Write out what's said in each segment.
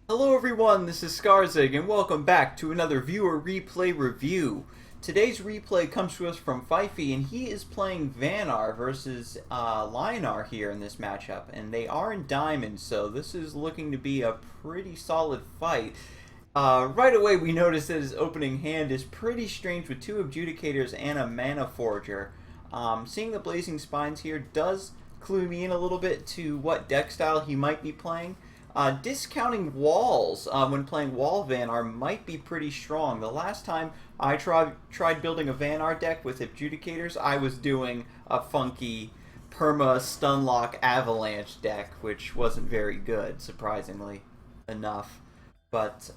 Hello everyone, this is Scarzig and welcome back to another viewer replay review. Today's replay comes to us from Fyfy and he is playing Vanar versus Lyonar here in this matchup. And they are in Diamond, so this is looking to be a pretty solid fight. Right away we notice that his opening hand is pretty strange with two Adjudicators and a Mana Forger. Seeing the Blazing Spines here does clue me in a little bit to what deck style he might be playing. Discounting walls when playing Wall Vanar might be pretty strong. The last time I tried building a Vanar deck with Adjudicators, I was doing a funky Perma Stunlock Avalanche deck, which wasn't very good, surprisingly enough. But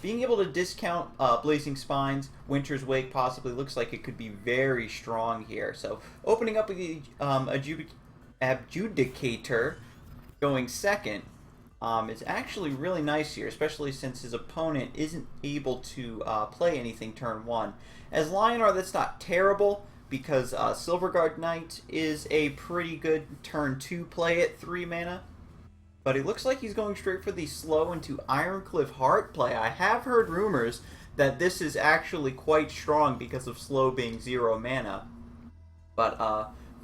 being able to discount Blazing Spines, Winter's Wake possibly looks like it could be very strong here. So opening up with the Adjudicator going second. It's actually really nice here, especially since his opponent isn't able to play anything turn 1. As Lyonar, that's not terrible, because Silverguard Knight is a pretty good turn 2 play at 3 mana. But it looks like he's going straight for the slow into Ironcliff Heart play. I have heard rumors that this is actually quite strong because of slow being 0 mana. But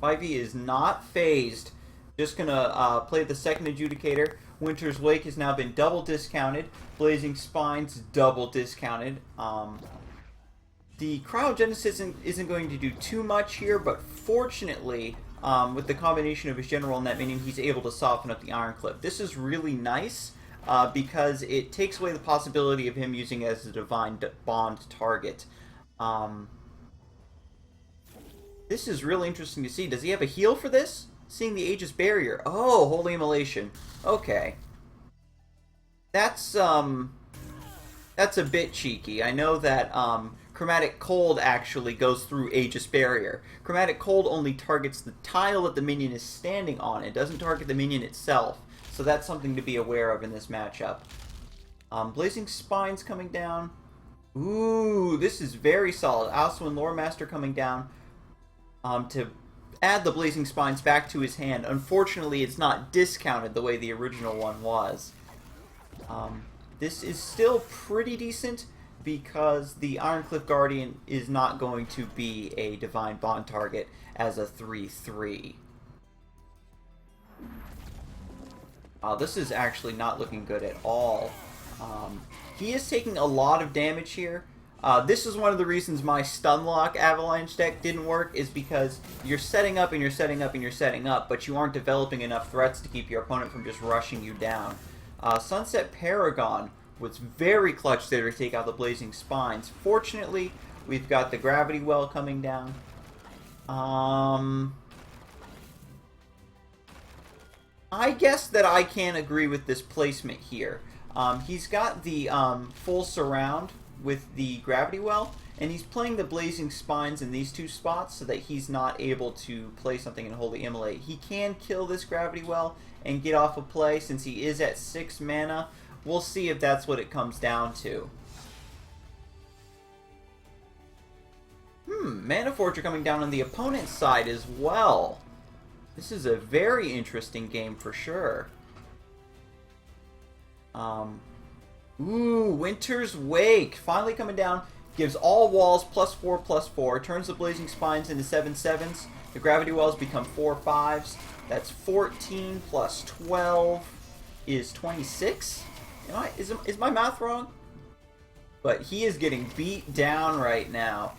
Fyfy is not phased. Just gonna play the second Adjudicator. Winter's Wake has now been double discounted. Blazing Spines double discounted. The Cryogenesis isn't going to do too much here, but fortunately, with the combination of his General and that minion, he's able to soften up the Ironclip. This is really nice because it takes away the possibility of him using it as a Divine Bond target. This is really interesting to see. Does he have a heal for this? Seeing the Aegis Barrier. Oh, Holy Immolation. Okay. That's a bit cheeky. I know that Chromatic Cold actually goes through Aegis Barrier. Chromatic Cold only targets the tile that the minion is standing on. It doesn't target the minion itself. So that's something to be aware of in this matchup. Blazing Spines coming down. Ooh, this is very solid. Alswin Loremaster coming down to add the Blazing Spines back to his hand. Unfortunately, it's not discounted the way the original one was. This is still pretty decent because the Ironcliff Guardian is not going to be a Divine Bond target as a 3/3. This is actually not looking good at all. He is taking a lot of damage here. This is one of the reasons my Stunlock Avalanche deck didn't work, is because you're setting up and you're setting up and you're setting up, but you aren't developing enough threats to keep your opponent from just rushing you down. Sunset Paragon was very clutch there to take out the Blazing Spines. Fortunately, we've got the Gravity Well coming down. I guess that I can agree with this placement here. He's got the full surround with the Gravity Well, and he's playing the Blazing Spines in these two spots so that he's not able to play something in Holy Immolate. He can kill this Gravity Well and get off a play since he is at 6 mana. We'll see if that's what it comes down to. Mana Forger coming down on the opponent's side as well. This is a very interesting game for sure. Ooh, Winter's Wake finally coming down. Gives all walls +4/+4. Turns the Blazing Spines into 7/7s. The Gravity Wells become 4/5s. That's 14 plus 12 is 26. Is my math wrong? But he is getting beat down right now.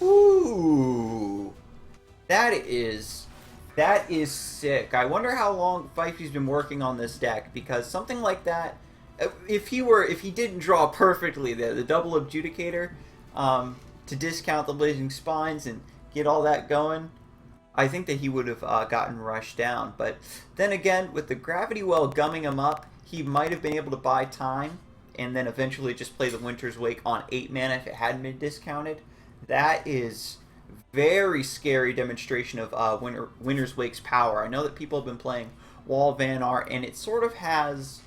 Ooh, that is sick. I wonder how long Fyfy's been working on this deck, because something like that, if he didn't draw perfectly there, the double Adjudicator to discount the Blazing Spines and get all that going, I think that he would have gotten rushed down. But then again, with the Gravity Well gumming him up, he might have been able to buy time and then eventually just play the Winter's Wake on 8 mana if it hadn't been discounted. That is very scary demonstration of Winter's Wake's power. I know that people have been playing Wall Vanar, and it sort of has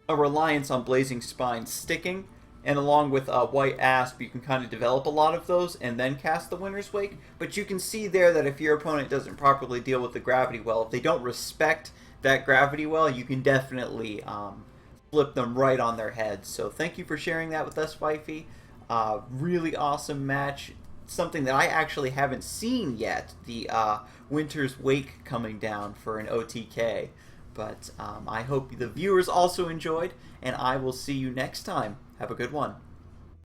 a reliance on Blazing Spines sticking, and along with White Asp, you can kind of develop a lot of those and then cast the Winter's Wake. But you can see there that if your opponent doesn't properly deal with the Gravity Well, if they don't respect that gravity well, you can definitely flip them right on their heads. So thank you for sharing that with us, Fyfy. Really awesome match. Something that I actually haven't seen yet, the Winter's Wake coming down for an OTK. But I hope the viewers also enjoyed, and I will see you next time. Have a good one.